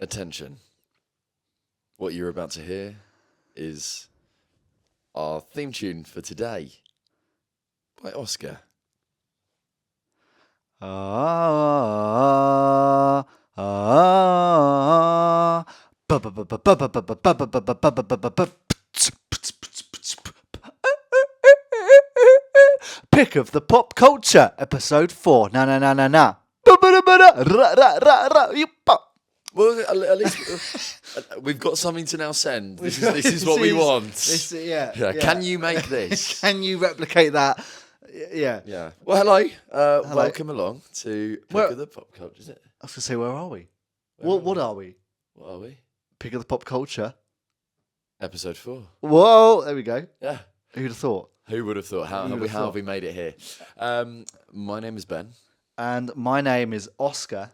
Attention. What you're about to hear is our theme tune for today by Oscar. Pick of the Pop Culture, episode 4. Na. Well, at least we've got something to now send. This is what we want. Can you make this? Can you replicate that? Yeah. Yeah. Well, hello. Welcome along to Pick of the Pop Culture. Is it? I was going to say, where are we? What are we? What are we? Pick of the Pop Culture. Episode 4. Whoa, there we go. Yeah. Who'd have thought? Who would have thought? How have we made it here? My name is Ben. And my name is Oscar.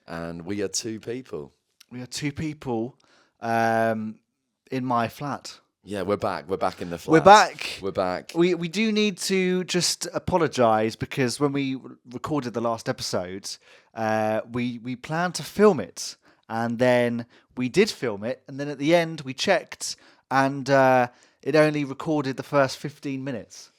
And we are two people. We are two people in my flat. Yeah, we're back. We're back in the flat. We're back. We We do need to just apologise because when we recorded the last episode, we planned to film it. And then we did film it. And then at the end, we checked. And it only recorded the first 15 minutes.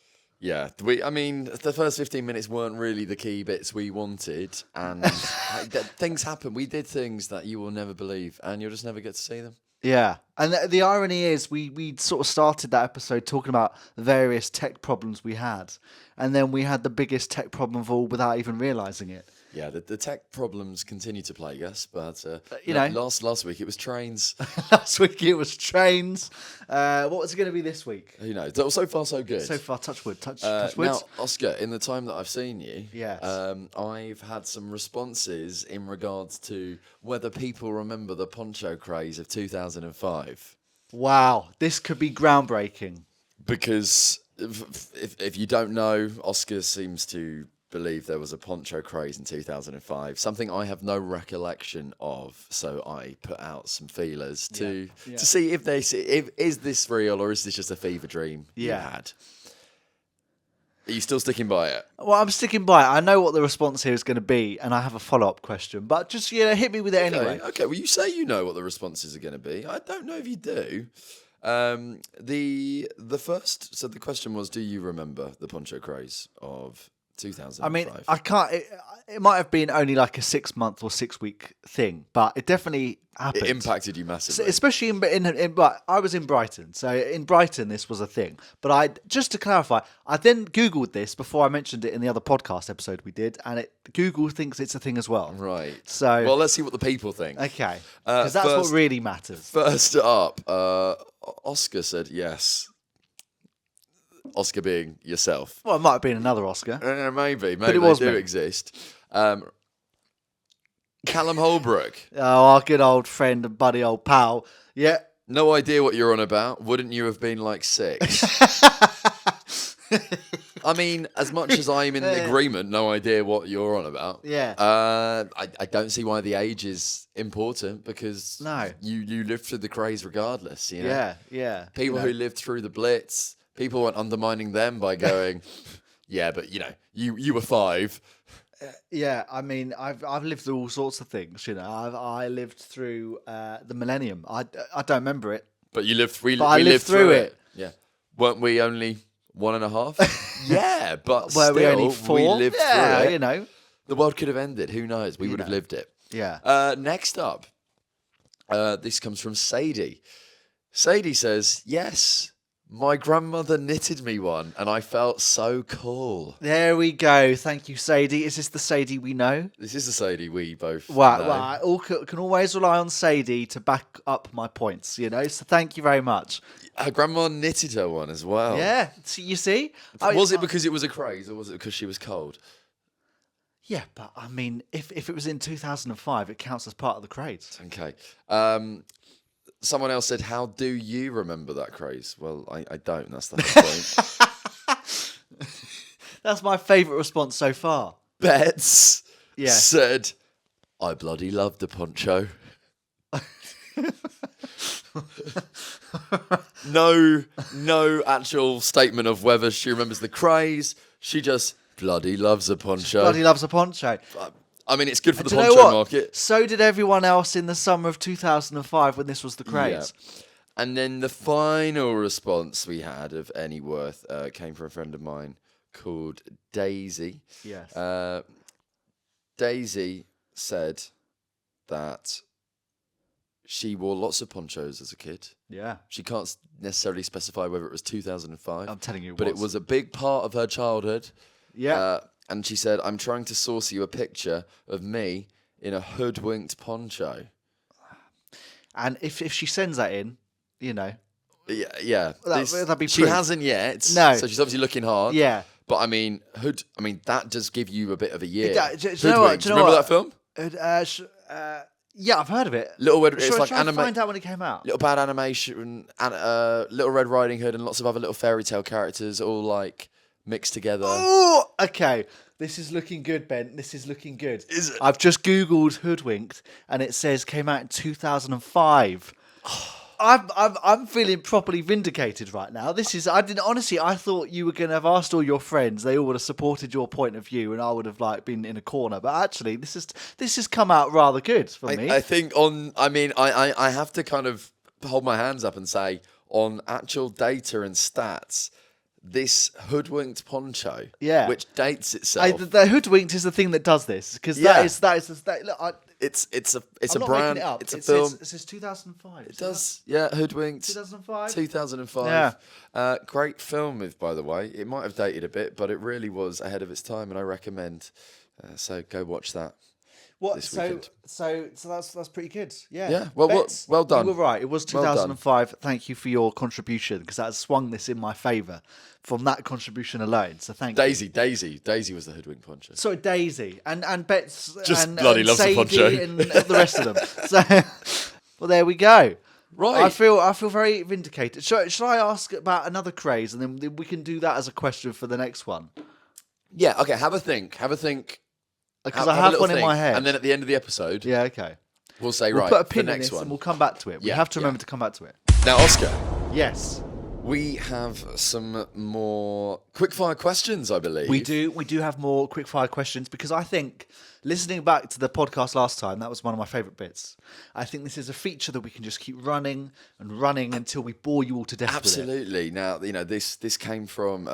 Yeah, the first 15 minutes weren't really the key bits we wanted, and things happen. We did things that you will never believe, and you'll just never get to see them. Yeah, and the irony is we sort of started that episode talking about the various tech problems we had, and then we had the biggest tech problem of all without even realising it. Yeah, the tech problems continue to plague us, but know, last week it was trains. Last week it was trains. What was it going to be this week? Who knows? So far, so good. So far, touch wood. Touch wood. Now, Oscar, in the time that I've seen you, yes. I've had some responses in regards to whether people remember the poncho craze of 2005. Wow, this could be groundbreaking. Because if you don't know, Oscar seems to believe there was a poncho craze in 2005, something I have no recollection of, so I put out some feelers to see if is this real or is this just a fever dream you had. Are you still sticking by it? Well, I'm sticking by it. I know what the response here is going to be, and I have a follow-up question, but just hit me with it anyway. Okay, well, you say you know what the responses are going to be. I don't know if you do. The question was, do you remember the poncho craze of 2005? I mean, I can't. It might have been only like a 6 month or 6 week thing, but it definitely happened. It impacted you massively, especially in I was in Brighton, so in Brighton this was a thing. But just to clarify, I then Googled this before I mentioned it in the other podcast episode we did, and Google thinks it's a thing as well. Right. So well, let's see what the people think. Okay, because that's what really matters. First up, Oscar said yes. Oscar being yourself. Well, it might have been another Oscar. Maybe but it was they do exist. Callum Holbrook. Oh, our good old friend and buddy old pal. Yeah. No idea what you're on about. Wouldn't you have been like 6? I mean, as much as I'm in agreement, no idea what you're on about. Yeah. I don't see why the age is important because you lived through the craze regardless. You know? Yeah. People who lived through the Blitz, people weren't undermining them by going, yeah, but you were 5. Yeah, I mean, I've lived through all sorts of things. I lived through the millennium. I don't remember it, but you lived. I lived through it. Yeah, weren't we only 1.5? Yeah, but were still, we only 4? We lived through it. The world could have ended. Who knows? We would have lived it. Yeah. Next up, this comes from Sadie. Sadie says, yes, my grandmother knitted me one and I felt so cool. There we go. Thank you, Sadie. Is this the Sadie we know? This is the Sadie we both know. Well, I can always rely on Sadie to back up my points, so thank you very much. Her grandma knitted her one as well. Yeah, you see? Was it because it was a craze or was it because she was cold? Yeah, but I mean, if it was in 2005, it counts as part of the craze. Okay. Someone else said, how do you remember that craze? Well, I don't. That's the whole point. That's my favourite response so far. Bets said, I bloody loved the poncho. No actual statement of whether she remembers the craze. She just bloody loves a poncho. Bloody loves a poncho. I mean, it's good for the Do you know poncho what? market. So did everyone else in the summer of 2005 when this was the craze. Yeah. And then the final response we had of any worth came from a friend of mine called Daisy. Yes. Daisy said that she wore lots of ponchos as a kid. Yeah. She can't necessarily specify whether it was 2005. I'm telling you, but it was a big part of her childhood. Yeah. And she said, I'm trying to source you a picture of me in a hoodwinked poncho. And if she sends that in, Yeah. That'd be she proof. hasn't yet. No. So she's obviously looking hard. Yeah. But I mean, that does give you a bit of a year. Do you know what? Hoodwinked. Remember that film? Yeah, I've heard of it. Little Red. It's like Try and find out when it came out. Little Bad Animation, and Little Red Riding Hood, and lots of other little fairy tale characters all like mixed together. Oh, okay. This is looking good, Ben. This is looking good. Is it? I've just Googled Hoodwinked, and it says came out in 2005. I'm feeling properly vindicated right now. I thought you were going to have asked all your friends. They all would have supported your point of view, and I would have been in a corner. But actually, this has come out rather good for me. I think I have to kind of hold my hands up and say on actual data and stats, this hoodwinked poncho, which dates itself. The Hoodwinked is the thing that does this because look. It's a I'm not brand. making it up. It's a film. It says 2005. It does, yeah. Hoodwinked. 2005. 2005. Yeah. Great film, by the way. It might have dated a bit, but it really was ahead of its time, and I recommend. So go watch that. This weekend. So that's pretty good. Yeah. Yeah. Well done. You were right. It was 2005. Thank you for your contribution because that has swung this in my favour from that contribution alone. So thank you. Daisy was the hoodwinked poncho. Sorry, Daisy and Bets just and bloody loves the poncho and the rest of them. So, well, there we go. Right. I feel very vindicated. Should I ask about another craze and then we can do that as a question for the next one? Yeah. Okay. Have a think. Because I have one in my head. And then at the end of the episode, yeah, okay. we'll say, We'll put a pin in this one. and we'll come back to it. We have to remember to come back to it. Now, Oscar. Yes. We have some more quickfire questions, I believe. We do have more quickfire questions because I think listening back to the podcast last time, that was one of my favourite bits. I think this is a feature that we can just keep running and running until we bore you all to death. Absolutely. Now, this came from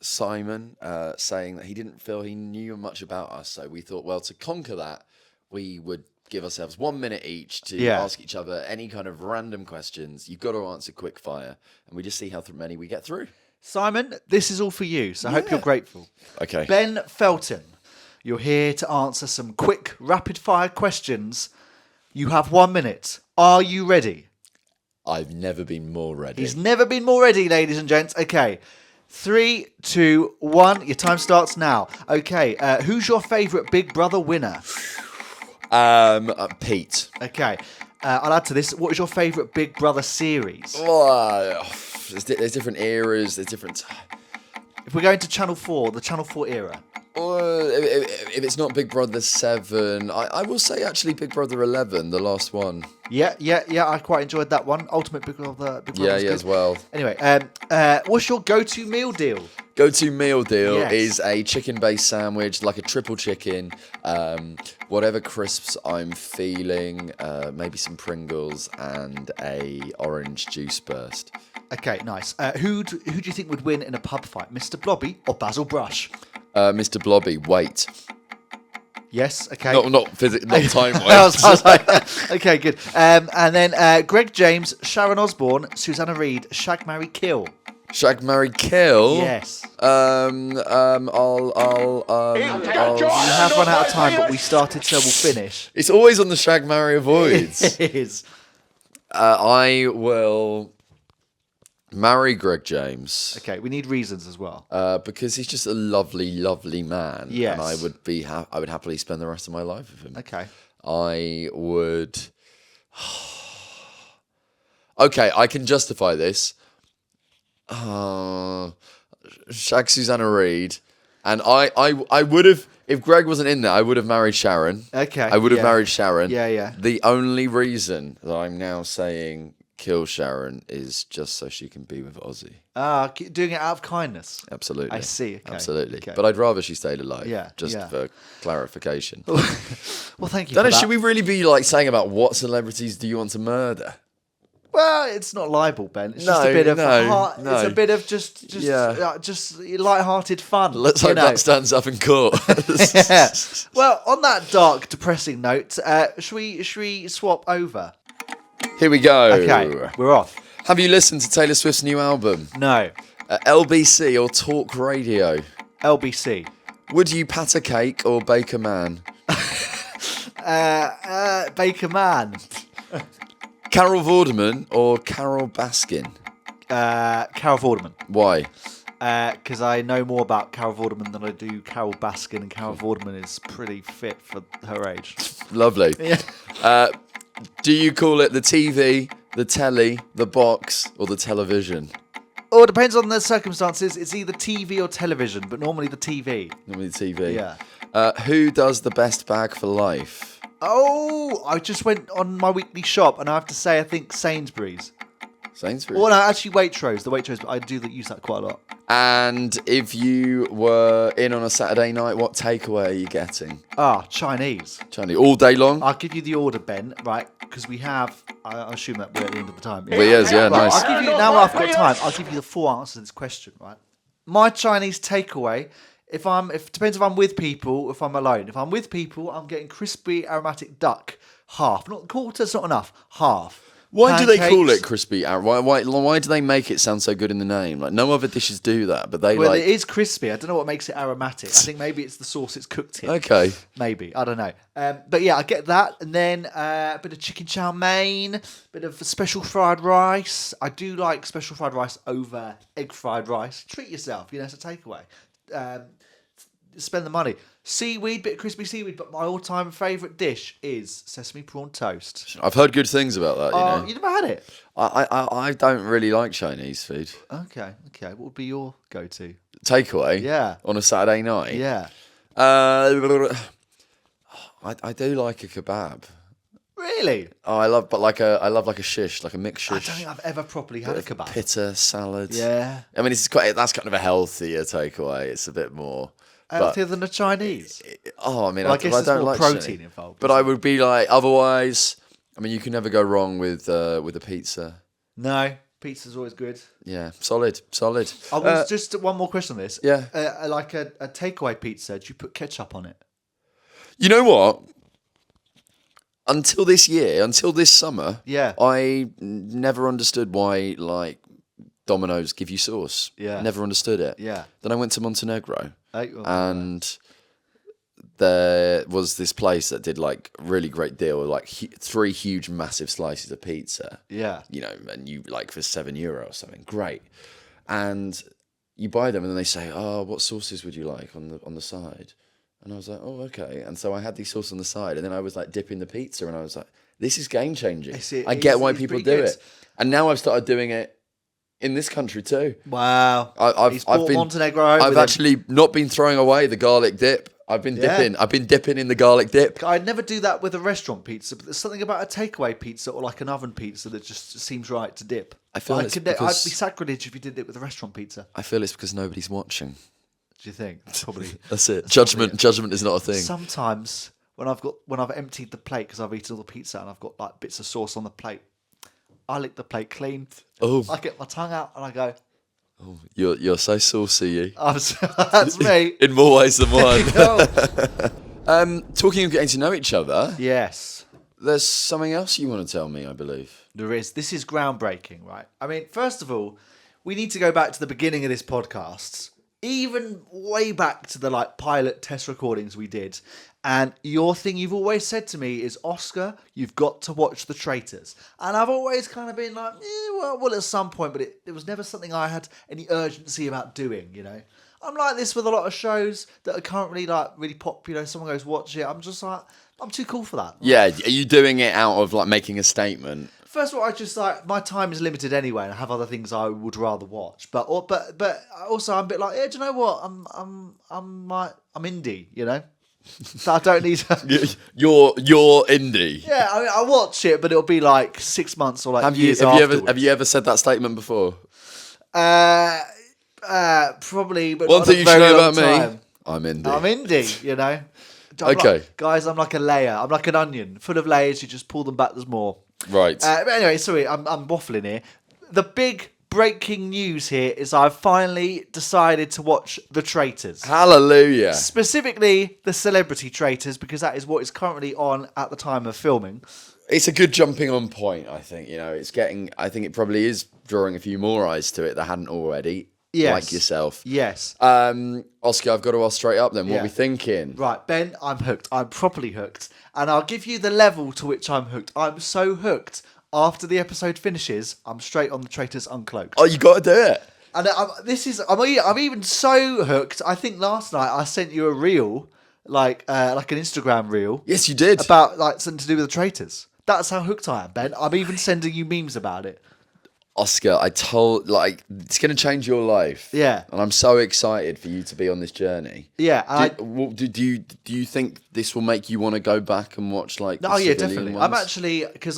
Simon saying that he didn't feel he knew much about us, so we thought, well, to conquer that, we would give ourselves 1 minute each to ask each other any kind of random questions. You've got to answer quick fire, and we just see how many we get through. Simon, this is all for you, so I hope you're grateful. Okay. Ben Felton, you're here to answer some quick, rapid-fire questions. You have 1 minute. Are you ready? I've never been more ready. He's never been more ready, ladies and gents. Okay. 3, 2, 1. Your time starts now. Okay. Who's your favourite Big Brother winner? Pete. Okay. I'll add to this. What is your favourite Big Brother series? There's different eras. There's different. If we're going to Channel 4, the Channel 4 era. If it's not Big Brother 7, I will say actually Big Brother 11, the last one. Yeah. I quite enjoyed that one. Ultimate Big Brother. Yeah, as well. Anyway, what's your go-to meal deal? Go-to meal deal is a chicken-based sandwich, like a triple chicken, whatever crisps I'm feeling, maybe some Pringles and a orange juice burst. Okay, nice. Who do you think would win in a pub fight, Mr. Blobby or Basil Brush? Mr. Blobby, weight. Yes, okay. Not time-wise. I was like, okay, good. And then Greg James, Sharon Osbourne, Susanna Reid, Shag, Marry, Kill. Shag, Marry, Kill? Yes. We have run out of time, but we started, so we'll finish. It's always on the Shag, Marry, Avoid. It is. I will marry Greg James. Okay, we need reasons as well. Because he's just a lovely, lovely man. Yes. And I would be I would happily spend the rest of my life with him. Okay. I would. Okay, I can justify this. Shag Susanna Reid, and I would have, if Greg wasn't in there, I would have married Sharon. Okay. I would have married Sharon. Yeah. The only reason that I'm now saying kill Sharon is just so she can be with Ozzy. Doing it out of kindness. Absolutely. I see. Okay. Absolutely. Okay. But I'd rather she stayed alive. Yeah, Just yeah. for clarification. Well, thank you. Don't for know, that. should we really be like saying about what celebrities do you want to murder? Well, it's not libel, Ben. It's just No, a bit of no. It's a bit of just light-hearted fun. Let's hope that stands up in court. Yeah. Well, on that dark, depressing note, should we swap over? Here we go. Okay, we're off. Have you listened to Taylor Swift's new album? No, LBC or Talk Radio? LBC. Would you pat a cake or bake a man? Baker Man. Carol Vorderman or Carol Baskin? Carol Vorderman. Why? Because I know more about Carol Vorderman than I do Carol Baskin, and Carol Vorderman is pretty fit for her age. Lovely. Yeah. Do you call it the TV, the telly, the box, or the television? Oh, it depends on the circumstances. It's either TV or television, but normally the TV. Normally TV. Yeah. Who does the best bag for life? Oh, I just went on my weekly shop, and I have to say, I think Sainsbury's. Sainsbury's. Or no, actually Waitrose. The Waitrose, I do use that quite a lot. And if you were in on a Saturday night, what takeaway are you getting? Chinese. Chinese. All day long? I'll give you the order, Ben, right? Because we have, I assume that we're at the end of the time. Well, yes, yeah, Right, nice. I'll give you, now I've got time, I'll give you the full answer to this question, right? My Chinese takeaway, if depends if I'm with people or if I'm alone. If I'm with people, I'm getting crispy aromatic duck, half. Not quarter, it's not enough. Half. Why do they call Pancakes. it crispy? Why do they make it sound so good in the name? Like no other dishes do that, but they Well, like. it is crispy. I don't know what makes it aromatic. I think maybe it's the sauce it's cooked in. Okay. Maybe. I don't know. But yeah, I get that. And then a bit of chicken chow mein, bit of special fried rice. I do like special fried rice over egg fried rice. Treat yourself. It's a takeaway. Spend the money. Seaweed, bit of crispy seaweed. But my all-time favourite dish is sesame prawn toast. I've heard good things about that. You know, You never had it? I don't really like Chinese food. Okay. What would be your go-to? Takeaway. Yeah. On a Saturday night. Yeah. I do like a kebab. Really? Oh, I love like a shish, like a mixed I shish. don't think I've ever properly had a kebab. Pitta salad. Yeah. I mean, that's kind of a healthier takeaway. It's a bit more. Healthier than a Chinese. I mean, Well, I guess I there's don't more like protein Chinese. involved. But I would be like, otherwise, I mean, you can never go wrong with a pizza. No, pizza's always good. Yeah, solid. I was just one more question on this. Yeah. Like a takeaway pizza, do you put ketchup on it? You know what? Until this summer, Yeah. I never understood why like Domino's give you sauce. Yeah. Never understood it. Yeah. Then I went to Montenegro. Well, And there was this place that did like a really great deal, like 3 huge massive slices of pizza. yeah. And you like for €7 or something. Great. And you buy them and then they say, "Oh, what sauces would you like on the side?" And I was like, "Oh, okay." And so I had these sauce on the side, and then I was like dipping the pizza, and I was like, "This is game changing. I get why people do it." And now I've started doing it in this country too. Wow. I've been Montenegro. I've actually not been throwing away the garlic dip. I've been dipping. I've been dipping in the garlic dip. I'd never do that with a restaurant pizza, but there's something about a takeaway pizza or like an oven pizza that just seems right to dip. I feel it's I'd because be sacrilege if you did it with a restaurant pizza. I feel it's because nobody's watching. Do you think? Probably. That's it. Judgment is not a thing. Sometimes when I've emptied the plate because I've eaten all the pizza and I've got like bits of sauce on the plate, I lick the plate clean. Oh. I get my tongue out and I go, Oh, you're so saucy, you. that's me. In more ways than one. Oh. Talking of getting to know each other, Yes, there's something else you want to tell me, I believe. there is. This is groundbreaking, right? I mean, first of all, we need to go back to the beginning of this podcast, even way back to the like pilot test recordings we did. And your thing you've always said to me is, Oscar, you've got to watch The Traitors. And I've always kind of been like, well, at some point, but it was never something I had any urgency about doing, I'm like this with a lot of shows that are currently like really popular. Someone goes, watch it. I'm just like, I'm too cool for that. Yeah, are you doing it out of like making a statement? First of all, I just like my time is limited anyway, and I have other things I would rather watch. But also, I'm a bit like, yeah, do you know what? I'm indie, I don't need to. You're indie. Yeah, I mean, I watch it, but it'll be like 6 months or like Have you years have you afterwards. ever said that statement before? Probably, but One not thing in you a should very know long about time. me, I'm indie. I'm indie, you know. Okay. Guys, I'm like a layer. I'm like an onion, full of layers. You just pull them back. There's more. Right. But anyway, sorry, I'm waffling here. The big breaking news here is I've finally decided to watch The Traitors. Hallelujah. Specifically, The Celebrity Traitors, because that is what is currently on at the time of filming. It's a good jumping on point, I think. You know, I think it probably is drawing a few more eyes to it that hadn't already. Yes. Like yourself. Yes. Oscar, I've got to ask straight up then. What Yeah. are we thinking? Right, Ben, I'm hooked. I'm properly hooked. And I'll give you the level to which I'm hooked. I'm so hooked. After the episode finishes, I'm straight on The Traitors Uncloaked. Oh, you got to do it. And I'm even so hooked. I think last night I sent you a reel, like an Instagram reel, Yes, you did. about like something to do with the traitors. That's how hooked I am, Ben. I'm even sending you memes about it. Oscar, it's going to change your life. Yeah. And I'm so excited for you to be on this journey. Yeah. Do you think this will make you want to go back and watch like the Oh yeah, civilian definitely. ones? I'm actually because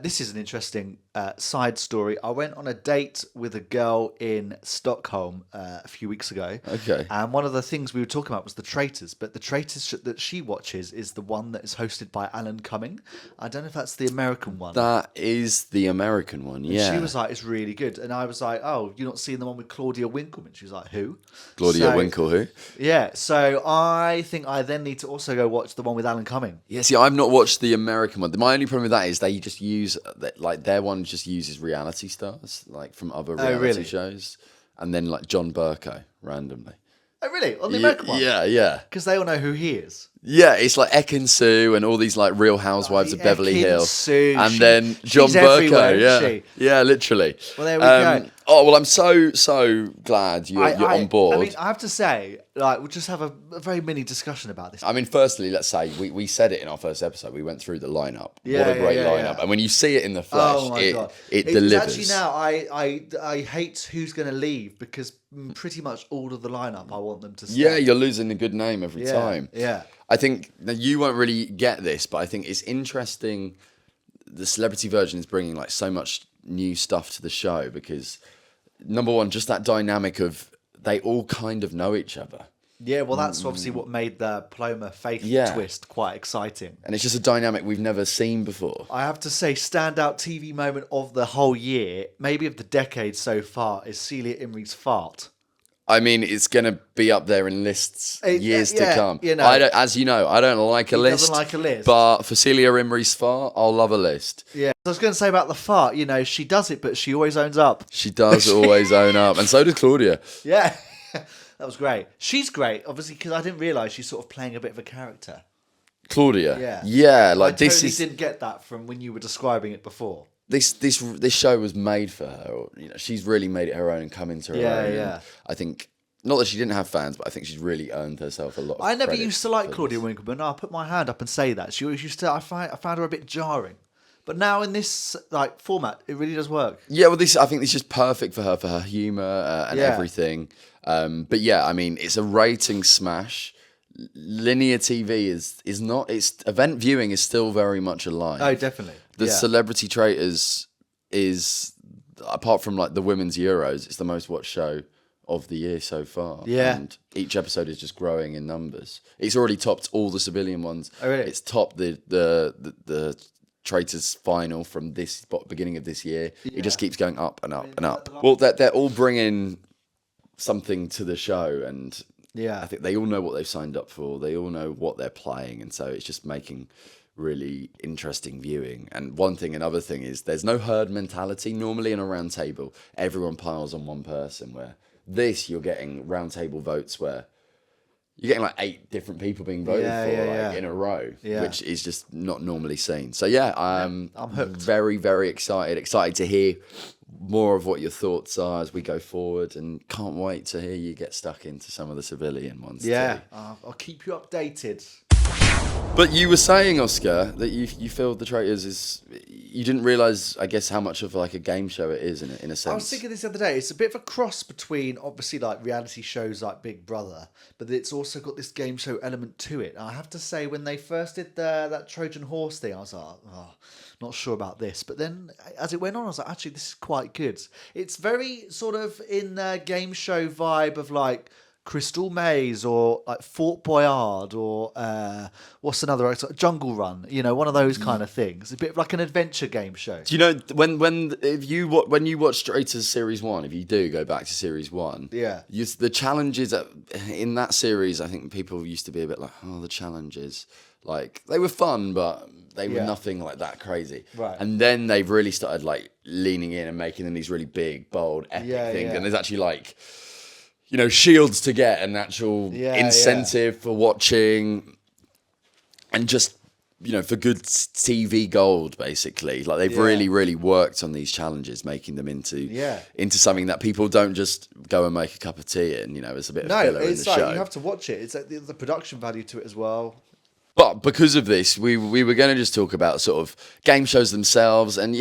this is an interesting side story. I went on a date with a girl in Stockholm a few weeks ago. Okay. And one of the things we were talking about was The Traitors, but The Traitors that she watches is the one that is hosted by Alan Cumming. I don't know if that's the American one. That is the American one, yeah. She was like, it's really good. And I was like, oh, you're not seeing the one with Claudia Winkleman? She was like, who? Claudia Winkle, who? Yeah, so I think I then need to also go watch the one with Alan Cumming. Yeah, see, I've not watched the American one. My only problem with that is they just use, like, their one just uses reality stars, like, from other reality shows. And then, like, John Burko, randomly. Oh, really? On the American one? Yeah. Because they all know who he is. Yeah, it's like Ekin-Su and all these like Real Housewives of Beverly Hills, Ekin-Su, and then John she's everywhere, Burko. isn't she? Yeah, literally. Well, there we go. Oh well, I'm so glad you're on board. I mean, I have to say, like, we'll just have a very mini discussion about this. I mean, firstly, let's say we said it in our first episode. We went through the lineup. Yeah, what a great yeah, lineup! yeah. And when you see it in the flesh, Oh my God. it It's delivers. Actually, now I hate who's going to leave because pretty much all of the lineup I want them to stay. Yeah, you're losing a good name every time. Yeah. I think now you won't really get this, but I think it's interesting. The celebrity version is bringing like so much new stuff to the show because number one, just that dynamic of they all kind of know each other. Yeah, well, that's obviously what made the Paloma Faith twist quite exciting. And it's just a dynamic we've never seen before. I have to say, standout TV moment of the whole year, maybe of the decade so far, is Celia Imrie's fart. I mean, it's going to be up there in lists years to come. You know, as you know, I don't like a list. Doesn't like a list. But for Celia Imrie's fart, I'll love a list. Yeah. I was going to say about the fart, you know, she does it, but she always owns up. She does always own up. And so does Claudia. Yeah. That was great. She's great, obviously, because I didn't realise she's sort of playing a bit of a character. Claudia. Yeah. Yeah, like I this totally is... didn't get that from when you were describing it before. This show was made for her. You know, she's really made it her own and come into her own. Yeah. And I think... Not that she didn't have fans, but I think she's really earned herself a lot of I never credit used to like for Claudia this. Winkleman. I'll put my hand up and say that. She always used to... I found her a bit jarring. But now in this like format, it really does work. Yeah, well, I think this is just perfect for her humour and everything. But yeah, I mean, it's a rating smash. Linear TV is not. It's event viewing is still very much alive. Oh, definitely. The Celebrity Traitors is, apart from like the Women's Euros, it's the most watched show of the year so far. Yeah. And each episode is just growing in numbers. It's already topped all the civilian ones. Oh, really? It's topped the Traitors final from this beginning of this year. It just keeps going up and up and up. Well, they're all bringing something to the show, and I think they all know what they've signed up for. They all know what they're playing, and so it's just making really interesting viewing. And another thing is there's no herd mentality. Normally in a round table, everyone piles on one person, where you're getting round table votes where you're getting like 8 different people being voted for in a row, which is just not normally seen. So I'm hooked. Very, very excited to hear more of what your thoughts are as we go forward, and can't wait to hear you get stuck into some of the civilian ones too. I'll keep you updated. But you were saying, Oscar, that you feel The Traitors is... you didn't realize, I guess, how much of like a game show it is in a sense. I was thinking this the other day. It's a bit of a cross between obviously like reality shows like Big Brother, but it's also got this game show element to it. And I have to say, when they first did that Trojan horse thing, I was like, oh, not sure about this. But then as it went on, I was like, actually, this is quite good. It's very sort of in the game show vibe of like Crystal Maze or like Fort Boyard or what's another Jungle Run, one of those kind of things. A bit of like an adventure game show. Do you know when you watch straight to series 1, if you do go back to series 1, Yeah. the challenges in that series, I think people used to be a bit like, oh, the challenges, like they were fun, but they were nothing like that crazy. Right. And then they've really started like leaning in and making them these really big, bold, epic things, yeah. and there's actually like, shields to get, an actual incentive for watching, and just, for good TV gold, basically. Like they've really, really worked on these challenges, making them into something that people don't just go and make a cup of tea in. It's a bit of filler in the show. You have to watch it. It's like the production value to it as well. But because of this, we were going to just talk about sort of game shows themselves, and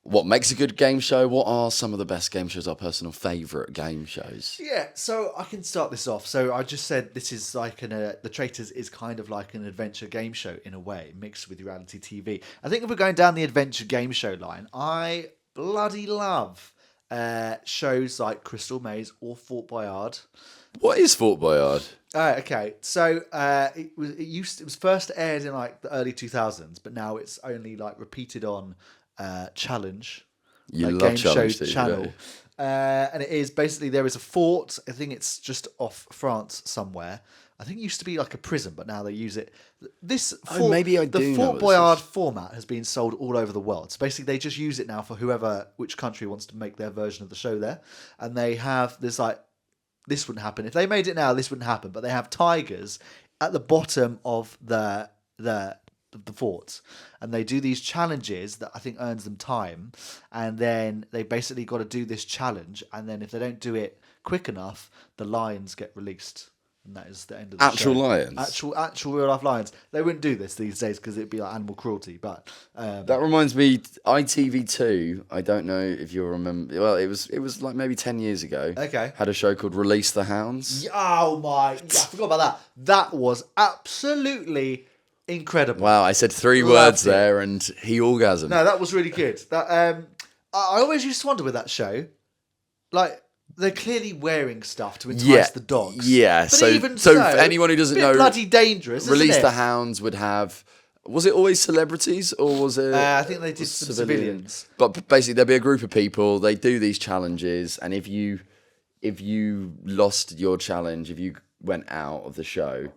what makes a good game show? What are some of the best game shows? Our personal favourite game shows? Yeah, so I can start this off. So I just said this is like The Traitors is kind of like an adventure game show in a way, mixed with reality TV. I think if we're going down the adventure game show line, I bloody love shows like Crystal Maze or Fort Boyard. What is Fort Boyard? Okay, so it was first aired in like the early 2000s, but now it's only like repeated on Challenge, Love Game Challenge Show channel, and it is basically there is a fort. I think it's just off France somewhere. I think it used to be like a prison, but now they use it. The Fort Boyard format has been sold all over the world. So basically, they just use it now for which country wants to make their version of the show there, and they have this like. This wouldn't happen if they made it now. This wouldn't happen, but they have tigers at the bottom of the fort, and they do these challenges that I think earns them time, and then they basically got to do this challenge, and then if they don't do it quick enough, the lions get released, and that is the end of the actual show. Lions, actual real life lions. They wouldn't do this these days because it'd be like animal cruelty. But that reminds me, ITV2. I don't know if you'll remember. Well, it was like maybe 10 years ago. Okay, had a show called Release the Hounds. Oh my! I forgot about that. That was absolutely incredible. Wow, I said 3 words there and he orgasmed. No, that was really good. That I always used to wonder with that show, like they're clearly wearing stuff to entice the dogs. Yeah, but so even for anyone who doesn't know, bloody dangerous. Release the Hounds would have. Was it always celebrities or was it? I think they did some civilians. But basically, there'd be a group of people. They do these challenges, and if you lost your challenge, if you went out of the show.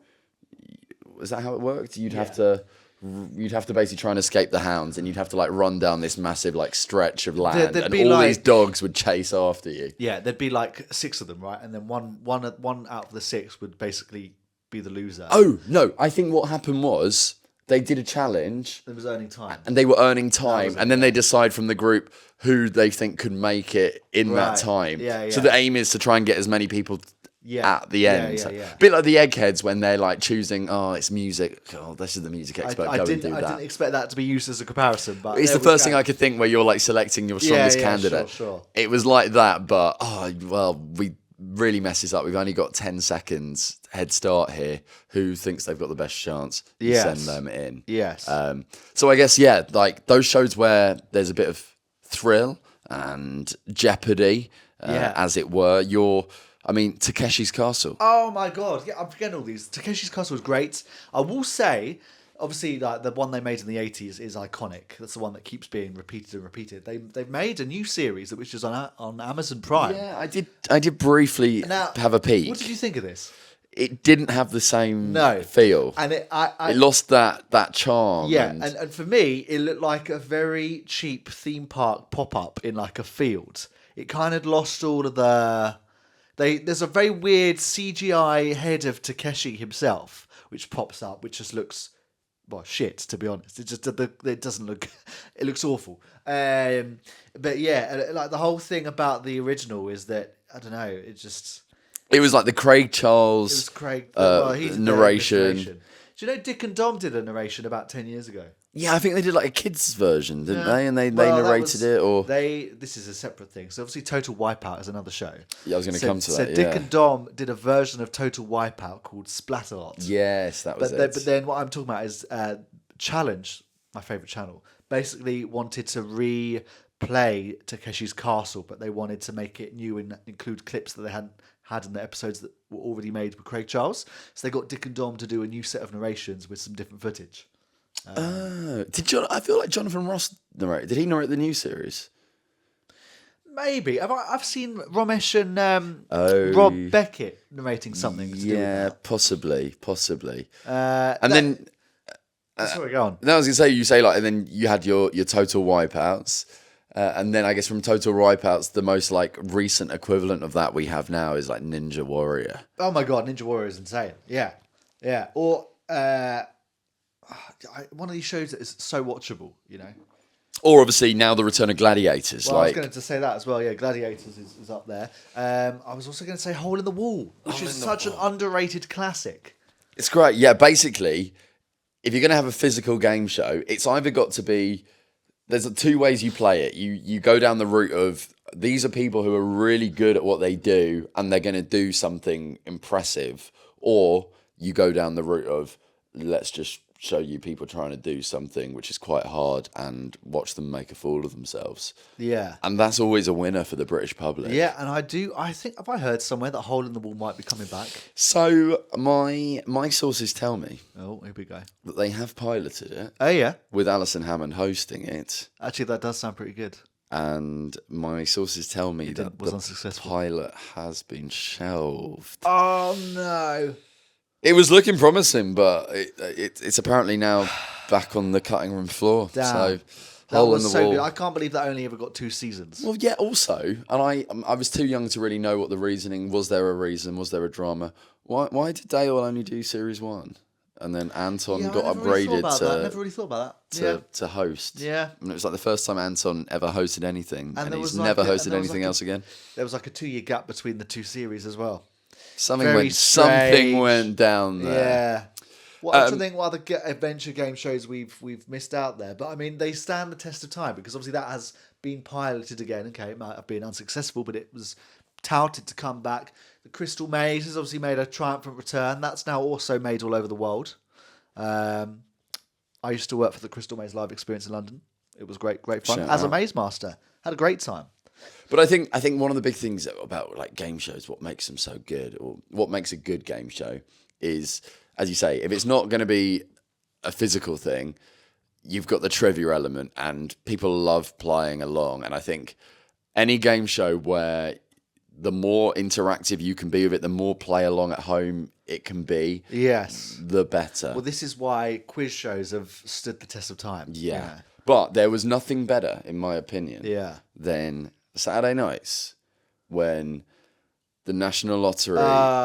Is that how it worked? You'd have to basically try and escape the hounds, and you'd have to like run down this massive like stretch of land, and all these dogs would chase after you. Yeah, there'd be like 6 of them, right? And then one out of the 6 would basically be the loser. Oh no! I think what happened was they did a challenge. It was earning time, and they were earning time, and then they decide from the group who they think could make it in that time. Yeah. So the aim is to try and get as many people. At the end. Yeah. A bit like the eggheads when they're like choosing, it's music. Oh, this is the music expert. I didn't expect that to be used as a comparison, but it's the first thing I could think where you're like selecting your strongest candidate. Sure. It was like that, but we really messes up. We've only got 10 seconds head start here. Who thinks they've got the best chance? Send them in. Yes. So I guess like those shows where there's a bit of thrill and jeopardy, as it were. Takeshi's Castle. Oh my god! Yeah, I'm forgetting all these. Takeshi's Castle was great. I will say, obviously, like the one they made in the 80s is iconic. That's the one that keeps being repeated and repeated. They've made a new series which is on Amazon Prime. Yeah, I did briefly have a peek. What did you think of this? It didn't have the same feel, and it lost that charm. Yeah, and for me, it looked like a very cheap theme park pop up in like a field. It kind of lost all of the. There's a very weird CGI head of Takeshi himself, which pops up, which just looks, shit, to be honest. It doesn't look, it looks awful. But yeah, like the whole thing about the original is that, I don't know, it was like the Craig Charles narration. Do you know Dick and Dom did a narration about 10 years ago? Yeah, I think they did like a kids version, didn't they? And they Well, that narrated it, or this is a separate thing. So obviously, Total Wipeout is another show. yeah, I was going to come to So that. Dick Yeah. and Dom did a version of Total Wipeout called Splatterlot. Yes, that was it. But then what I'm talking about is Challenge, my favorite channel, basically wanted to replay Takeshi's Castle, but they wanted to make it new and include clips that they hadn't had in the episodes that were already made with Craig Charles. So they got Dick and Dom to do a new set of narrations with some different footage. I feel like Jonathan Ross narrated. Did he narrate the new series? Maybe I've seen Ramesh and Rob Beckett narrating something. To do with that. Possibly. And then sorry, go on. No, I was gonna say you say like, and then you had your total wipeouts, and then I guess from total wipeouts, the most like recent equivalent of that we have now is like Ninja Warrior. Oh my god, Ninja Warrior is insane. Yeah. Or one of these shows that is so watchable, you know. Or obviously now the return of Gladiators. Well, I was going to say that as well. Yeah, Gladiators is up there. I was also going to say Hole in the Wall, which is such an underrated classic. It's great. Yeah, basically, if you're going to have a physical game show, it's either got to be, there's two ways you play it. You go down the route of, these are people who are really good at what they do and they're going to do something impressive. Or you go down the route of, let's just show you people trying to do something which is quite hard and watch them make a fool of themselves. Yeah. And that's always a winner for the British public. Yeah, and I think, have I heard somewhere that Hole in the Wall might be coming back? So my sources tell me Oh, here we go. that they have piloted it Oh, yeah. with Alison Hammond hosting it. Actually, that does sound pretty good. And my sources tell me that was the unsuccessful. pilot has been shelved. Oh, no. It was looking promising, but it's apparently now back on the cutting room floor. Damn. So, That hole in was the so wall. good. I can't believe that only ever got 2 seasons. Well, yeah, also, and I was too young to really know what the reasoning was. There a reason? Was there a drama? Why did Dale only do series 1? And then Anton got upgraded I never really thought about that. to host. Yeah. And it was like the first time Anton ever hosted anything, and there he's was like never a- and hosted there was anything like a- else again. There was like a 2-year gap between the 2 series as well. Something Very something strange. went down there. Yeah. Well, I'm trying to think what other adventure game shows we've missed out there. But I mean, they stand the test of time because obviously that has been piloted again. Okay, it might have been unsuccessful, but it was touted to come back. The Crystal Maze has obviously made a triumphant return. That's now also made all over the world. I used to work for the Crystal Maze live experience in London. It was great fun. Shout As a out. maze master, had a great time. But I think one of the big things about like game shows, what makes them so good, or what makes a good game show, is, as you say, if it's not going to be a physical thing, you've got the trivia element, and people love playing along. And I think any game show where the more interactive you can be with it, the more play along at home it can be, Yes. the better. Well, this is why quiz shows have stood the test of time. Yeah. But there was nothing better, in my opinion, Yeah. than Saturday nights when the National Lottery,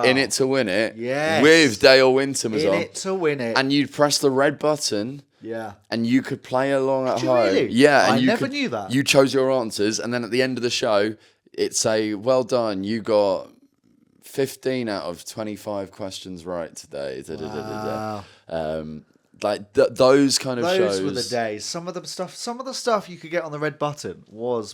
In It to Win It, Yes. with Dale Winton was In on. it to win it. And you'd press the red button, Yeah. and you could play along at Did you home. really? Yeah, and I you never could- knew that. You chose your answers, and then at the end of the show, it'd say, "Well done, you got 15 out of 25 questions right today." Da, da, da, da, da. Like those kind of Those shows. were the days. Some of the stuff you could get on the red button was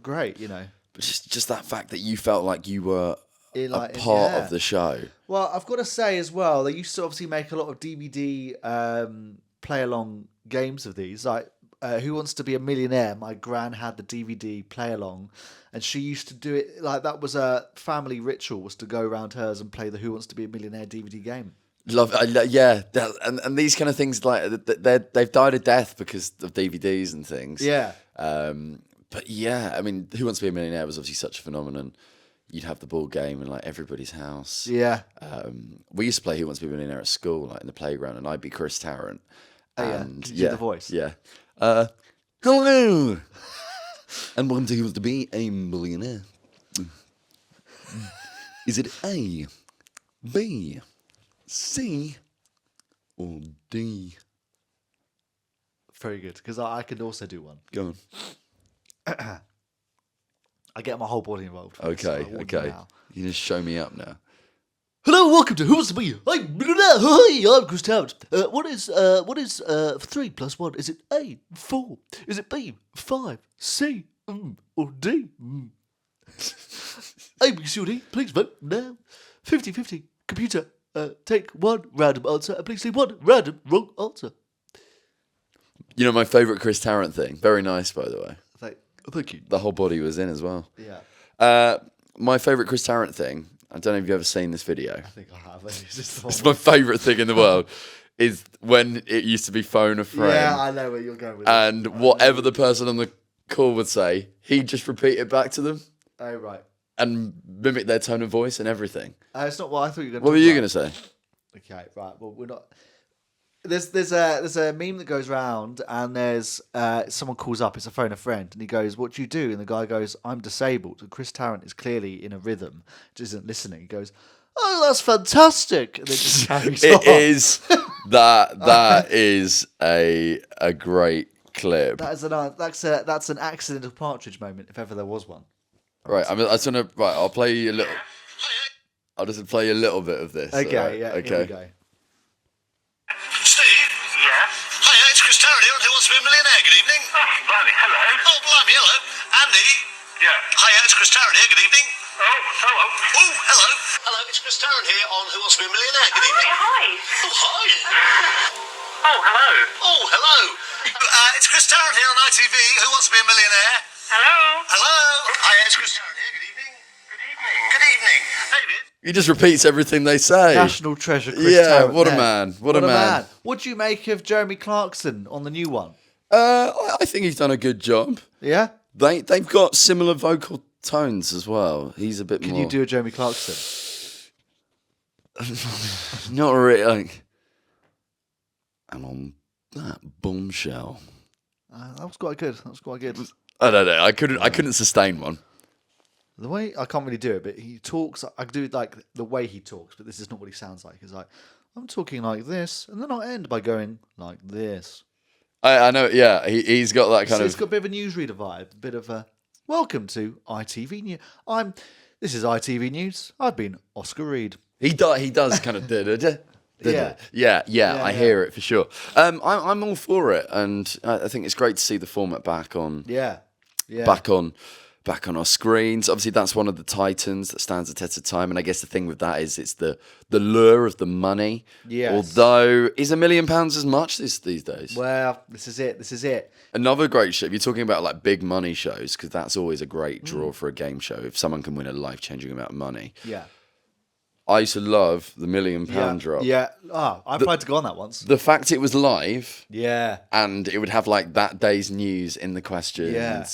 great, you know. But just that fact that you felt like you were a part yeah. of the show. Well, I've got to say as well, they used to obviously make a lot of DVD play along games of these. Like Who Wants to Be a Millionaire? My gran had the DVD play along, and she used to do it like that was a family ritual, was to go around hers and play the Who Wants to Be a Millionaire DVD game. Yeah, and these kind of things, like they've died a death because of DVDs and things. Yeah. But yeah, I mean, Who Wants to Be a Millionaire was obviously such a phenomenon. You'd have the board game in like everybody's house. Yeah. We used to play Who Wants to Be a Millionaire at school, like in the playground, and I'd be Chris Tarrant. Oh, yeah. And Could you do the voice? Yeah. Hello, and welcome to Who Wants to Be a Millionaire. Is it A, B, C, or D? Very good, because I could also do one. Go on. I get my whole body involved. So I Okay, warn you okay. now. You just show me up now. Hello, welcome to Who Wants to Be? I'm Chris Tarrant. What is 3 plus 1? Is it A, 4? Is it B, 5, C, or D? A, B, C, or D, please vote now. 50-50. Computer, take one random answer and please say one random wrong answer. You know my favourite Chris Tarrant thing? Very nice, by the way. Thank you. The whole body was in as well. Yeah. My favourite Chris Tarrant thing, I don't know if you've ever seen this video. I think I have. It's my favourite thing in the world, is when it used to be phone a friend. Yeah, I know where you're going with and this. whatever the person on the call would say, he'd just repeat it back to them. Oh, right. And mimic their tone of voice and everything. It's not what I thought you were going to What were you going to say? Okay, right. Well, we're not... There's a meme that goes round, and there's someone calls up. It's a phone a friend, and he goes, "What do you do?" And the guy goes, "I'm disabled." And Chris Tarrant is clearly in a rhythm, just isn't listening. He goes, "Oh, that's fantastic!" And then just carries on. It is that is a great clip. That's an accidental Partridge moment, if ever there was one. Right, I just want to. Right, I'll play you a little. I'll just play you a little bit of this. Okay, right? yeah. Okay. Here we go. Steve? Yeah? Hiya, it's Chris Tarrant here on Who Wants to Be a Millionaire. Good evening. Oh, blimey, hello. Oh, blimey, hello. Andy? Yeah? Hiya, it's Chris Tarrant here. Good evening. Oh, hello. Oh, hello. Hello, it's Chris Tarrant here on Who Wants to Be a Millionaire. Good evening. Hi. Oh, hi. Oh, hello. Oh, hello. It's Chris Tarrant here on ITV. Who Wants to Be a Millionaire? Hello. Hello. Hiya, it's Chris Tarrant here. Good evening. Good evening. Good evening. David? He just repeats everything they say. National treasure, Chris Yeah, Tarrant what a there. man. What a man. What do you make of Jeremy Clarkson on the new one? I think he's done a good job. Yeah? They've got similar vocal tones as well. He's a bit more. Can you do a Jeremy Clarkson? Not really. Like, and on that bombshell. That was quite good. I don't know. I couldn't sustain one. The way I can't really do it, but he talks. I do it like the way he talks, but this is not what he sounds like. He's like, I'm talking like this, and then I'll end by going like this. I know. Yeah, he's got that kind So of. it's got a bit of a newsreader vibe, a bit of a welcome to ITV News. This is ITV News. I've been Oscar Reed. He does kind of. Yeah. I hear it for sure. I'm all for it, and I think it's great to see the format back on. Yeah. Back on our screens. Obviously, that's one of the titans that stands the test of time. And I guess the thing with that is it's the lure of the money. Yes. Although, is £1 million as much these days? Well, this is it. Another great show. If you're talking about like big money shows, because that's always a great draw for a game show. If someone can win a life-changing amount of money. Yeah. I used to love the £1 million drop. Yeah. I applied to go on that once. The fact it was live. Yeah. And it would have like that day's news in the questions. Yeah.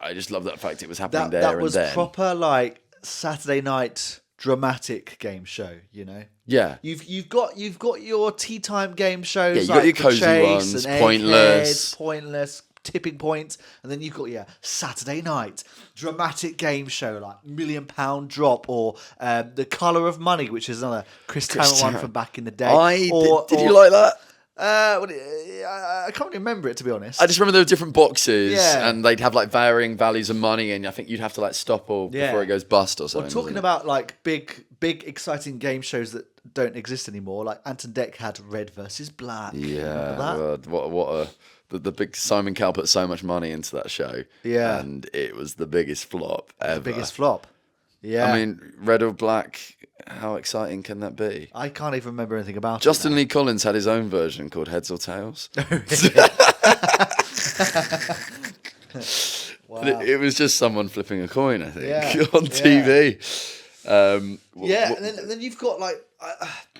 I just love that fact it was happening That was and then. proper like Saturday night dramatic game show, you know. Yeah. You've got your tea time game shows. Yeah, you got like your The cozy Chase ones, and Pointless. Pointless, Tipping Point, and then you've got Saturday night dramatic game show like £1 million drop, or The Colour of Money, which is another Chris Tarrant one from back in the day. Did you like that? I can't remember it, to be honest. I just remember there were different boxes, Yeah. and they'd have like varying values of money, and I think you'd have to like stop all before it goes bust or something. We're talking about like big, exciting game shows that don't exist anymore. Like Ant and Dec had Red versus Black. Yeah, Remember that? what the big Simon Cowell put so much money into that show. Yeah. And it was the biggest flop ever. The biggest flop. Yeah. I mean, Red or Black, how exciting can that be? I can't even remember anything about Justin it. Lee Collins had his own version called Heads or Tails. Wow. It was just someone flipping a coin, I think, Yeah, on TV. And then you've got like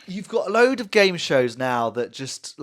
you've got a load of game shows now that just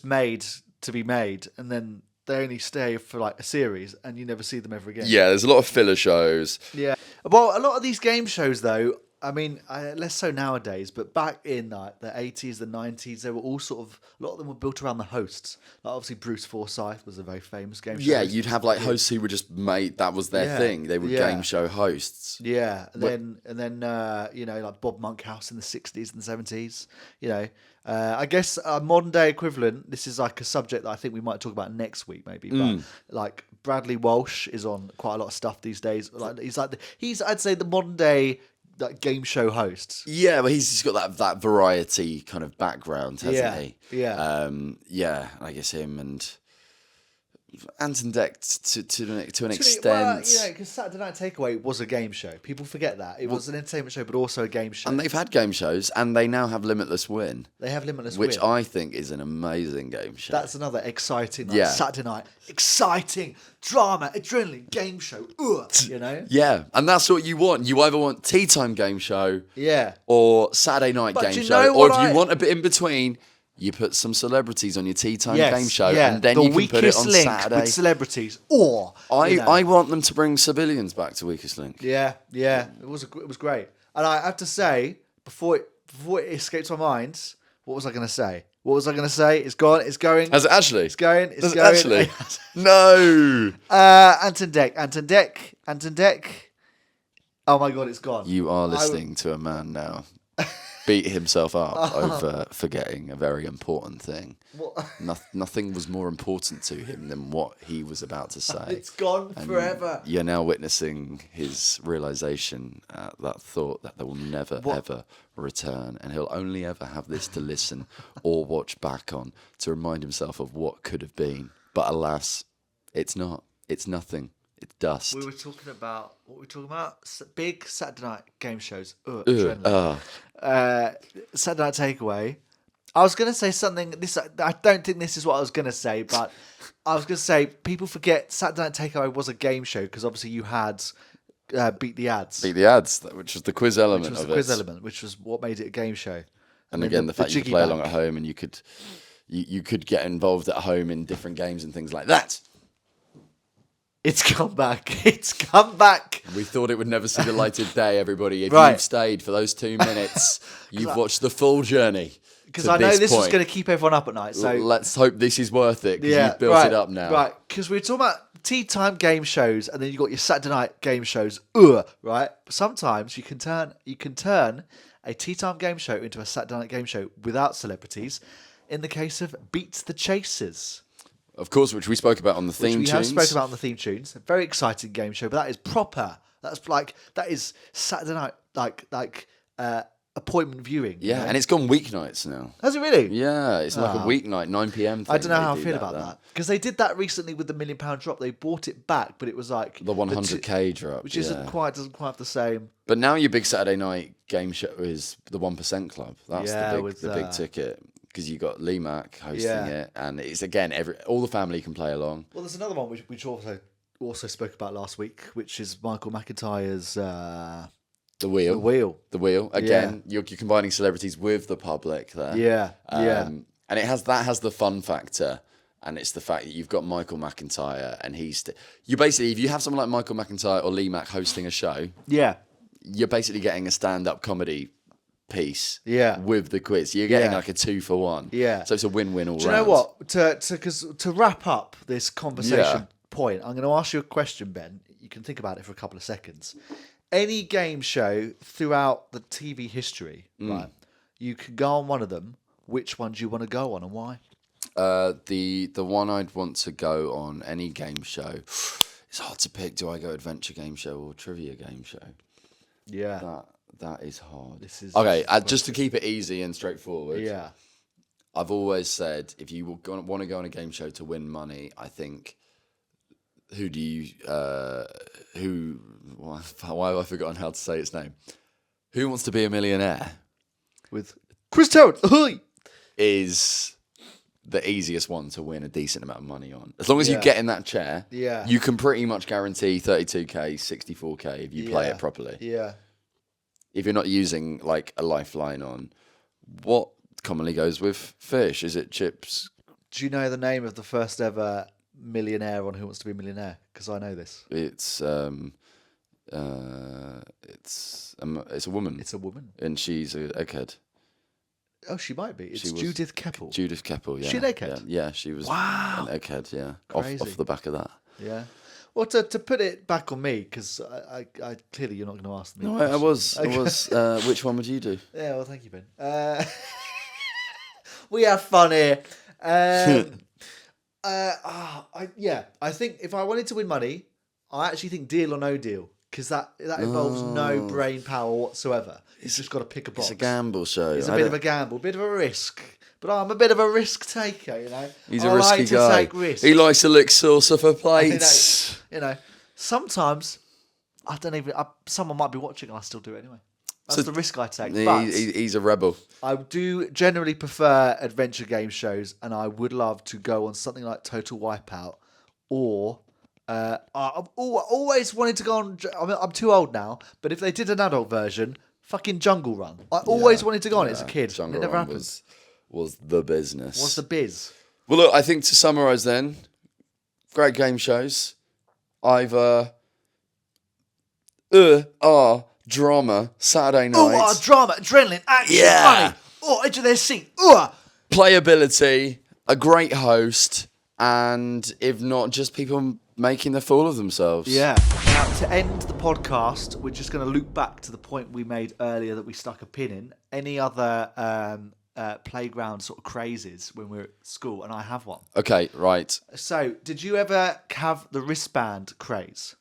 made to be made, and then they only stay for like a series, and you never see them ever again. Yeah, there's a lot of filler shows. Yeah. Well, a lot of these game shows, though, I mean, less so nowadays, but back in like the 80s, the 90s, they were all sort of, a lot of them were built around the hosts. Like obviously, Bruce Forsyth was a very famous game show. Yeah, you'd have like hosts who were just made, that was their thing. They were game show hosts. Yeah, and then you know, like Bob Monkhouse in the 60s and the 70s. You know, I guess a modern day equivalent. This is like a subject that I think we might talk about next week, maybe. But like Bradley Walsh is on quite a lot of stuff these days. Like he's I'd say the modern day like game show hosts. Yeah, but he's just got that variety kind of background, hasn't he? Yeah. Yeah, I guess him and Anton Deck to an extent. Well, because Saturday Night Takeaway was a game show. People forget that. It was an entertainment show, but also a game show. And they've had game shows, and they now have Limitless Win. They have Limitless which Win. I think is an amazing game show. That's another exciting Saturday night. Exciting drama, adrenaline, game show. Yeah, and that's what you want. You either want tea time game show or Saturday night But game you show. know Or what if you want a bit in between, you put some celebrities on your tea time game show, yeah. and then the you can put it on link Saturday. with celebrities, or I want them to bring civilians back to Weakest Link. Yeah, it was great. And I have to say, before it escapes my mind, what was I going to say? It's gone. It's going. Has it actually? It's going. It's Does going. it actually? No. Anton Deck. Oh my God, it's gone. You are listening to a man now beat himself up over forgetting a very important thing. Nothing was more important to him than what he was about to say. It's gone forever. You're now witnessing his realization, that thought that they will never, ever return. And he'll only ever have this to listen or watch back on to remind himself of what could have been. But alas, it's not. It's nothing. It's dust. We were talking about big Saturday night game shows. Saturday Night Takeaway. I was going to say something. I don't think this is what I was going to say, but I was going to say people forget Saturday Night Takeaway was a game show because obviously you had Beat the Ads. Beat the Ads, which was the quiz element of it. Which was what made it a game show. And again, the fact you could play along at home and you could get involved at home in different games and things like that. It's come back. It's come back. We thought it would never see the light of day, everybody. If Right. you've stayed for those 2 minutes, you've watched the full journey. Because I know this is going to keep everyone up at night. So let's hope this is worth it, because you've built it up now. Right, because we were talking about tea time game shows, and then you got your Saturday night game shows. Right, but sometimes you can turn a tea time game show into a Saturday night game show without celebrities. In the case of Beat the Chasers. Of course, which we spoke about on the theme tunes. We have spoken about on the theme tunes. A very exciting game show, but that is proper. That is Saturday night like appointment viewing. Yeah, and it's gone weeknights now. Has it really? Yeah, it's like a weeknight 9 p.m. thing. I don't know how I feel about that because they did that recently with the £1 million drop. They bought it back, but it was like the 100k drop, which doesn't quite have the same. But now your big Saturday night game show is the 1% Club. That's the big ticket. Because you got Lee Mack hosting it, and it's again all the family can play along. Well, there's another one which also spoke about last week, which is Michael McIntyre's The Wheel. Again, you're combining celebrities with the public there. Yeah, and it has the fun factor, and it's the fact that you've got Michael McIntyre, and you basically, if you have someone like Michael McIntyre or Lee Mack hosting a show, you're basically getting a stand-up comedy piece with the quiz. You're getting like a 2-for-1. Yeah. So it's a win-win all round. Do you know what? To wrap up this conversation point, I'm going to ask you a question, Ben. You can think about it for a couple of seconds. Any game show throughout the TV history, right? You can go on one of them. Which one do you want to go on and why? The one I'd want to go on, any game show, it's hard to pick. Do I go adventure game show or trivia game show? Yeah. That is hard. Okay, just to keep it easy and straightforward. Yeah. I've always said if you want to go on a game show to win money, I think why have I forgotten how to say its name? Who Wants to Be a Millionaire? With Chris Tarrant is the easiest one to win a decent amount of money on. As long as you get in that chair, you can pretty much guarantee 32k, 64k if you play it properly. Yeah. If you're not using like a lifeline on, what commonly goes with fish? Is it chips? Do you know the name of the first ever millionaire on Who Wants to Be a Millionaire? Because I know this. It's a woman. It's a woman, and she's an egghead. Oh, she might be. It's Judith Keppel. Judith Keppel. Yeah. She an egghead. Yeah, she was. Wow. An egghead. Yeah. Crazy. Off the back of that. Yeah. Well, to put it back on me, because I clearly you're not going to ask me. No, I was. Which one would you do? Yeah, well, thank you, Ben. We have fun here. I think if I wanted to win money, I actually think Deal or No Deal because that involves no brain power whatsoever. You've just got to pick a box. It's a gamble show. It's a bit of a gamble, a bit of a risk. But I'm a bit of a risk taker, you know. He's a I risky like to guy. take risks. He likes to lick saucer for plates. You know, sometimes I don't even. Someone might be watching, and I still do it anyway. That's the risk I take. But He's a rebel. I do generally prefer adventure game shows, and I would love to go on something like Total Wipeout, or I've always wanted to go on. I'm too old now, but if they did an adult version, fucking Jungle Run. I always wanted to go on it as a kid. Jungle it never Run happened. was the business. What's the biz? Well, look, I think to summarise then, great game shows. Either drama, Saturday night. Drama, adrenaline, action, Yeah. money. Edge of their seat. Playability, a great host, and if not, just people making a fool of themselves. Yeah. Now, to end the podcast, we're just going to loop back to the point we made earlier that we stuck a pin in. Any other playground sort of crazes when we were at school? And I have one. Okay, right. So, did you ever have the wristband craze?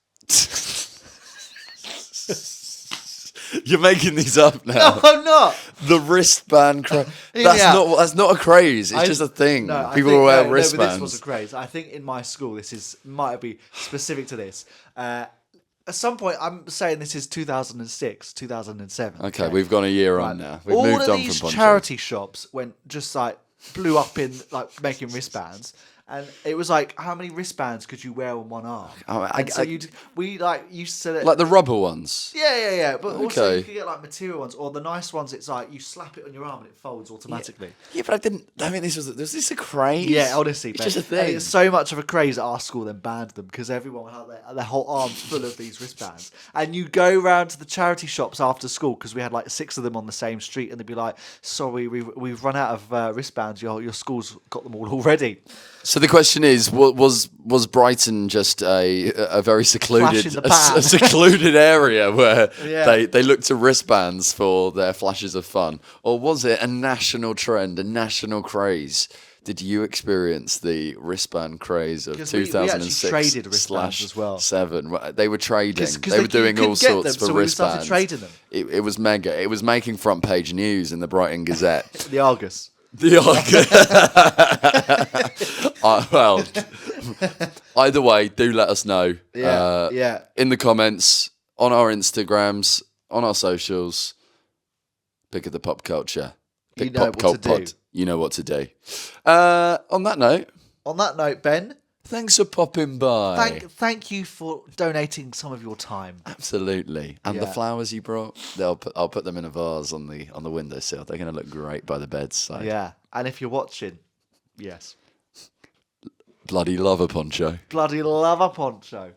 You're making these up now. No, I'm not. The wristband craze. Yeah. That's not a craze. It's just a thing. No, People think, wear no, wristbands. but this was a craze. I think in my school, might be specific to this. At some point, I'm saying this is 2006, 2007. Okay, we've gone a year on now. We've All moved of on these from poncho. charity shops went just like blew up in like making wristbands. And it was like, how many wristbands could you wear on one arm? We used to Like the rubber ones. Yeah. But also Okay. you could get like material ones, or the nice ones. It's like you slap it on your arm and it folds automatically. Yeah, but I mean, was this a craze? Yeah, honestly, it's Ben. just a And thing. it's so much of a craze at our school, then banned them because everyone had their whole arms full of these wristbands. And you go round to the charity shops after school because we had like 6 of them on the same street, and they'd be like, "Sorry, we've run out of wristbands. Your school's got them all already." So the question is, was Brighton just a very secluded Flash in the pan. a secluded area where Yeah. they looked to wristbands for their flashes of fun, or was it a national trend, a national craze? Did you experience the wristband craze of 'Cause we actually 2006 traded wristbands as well. 7? They were trading. 'Cause They were doing you all couldn't get sorts them, for so we wristbands. started trading them. It was mega. It was making front page news in the Brighton Gazette. The Argus. The well, either way, do let us know. Yeah. In the comments, on our Instagrams, on our socials. Pick of the pop culture. You Pick know pop what cult to do. pod. You know what to do. On that note, On that note, Ben, thanks for popping by. thank you for donating some of your time. Absolutely. And the Yeah. flowers you brought, I'll put them in a vase on the windowsill. They're going to look great by the bedside. Yeah. And if you're watching, yes. Bloody love a poncho. Bloody love a poncho.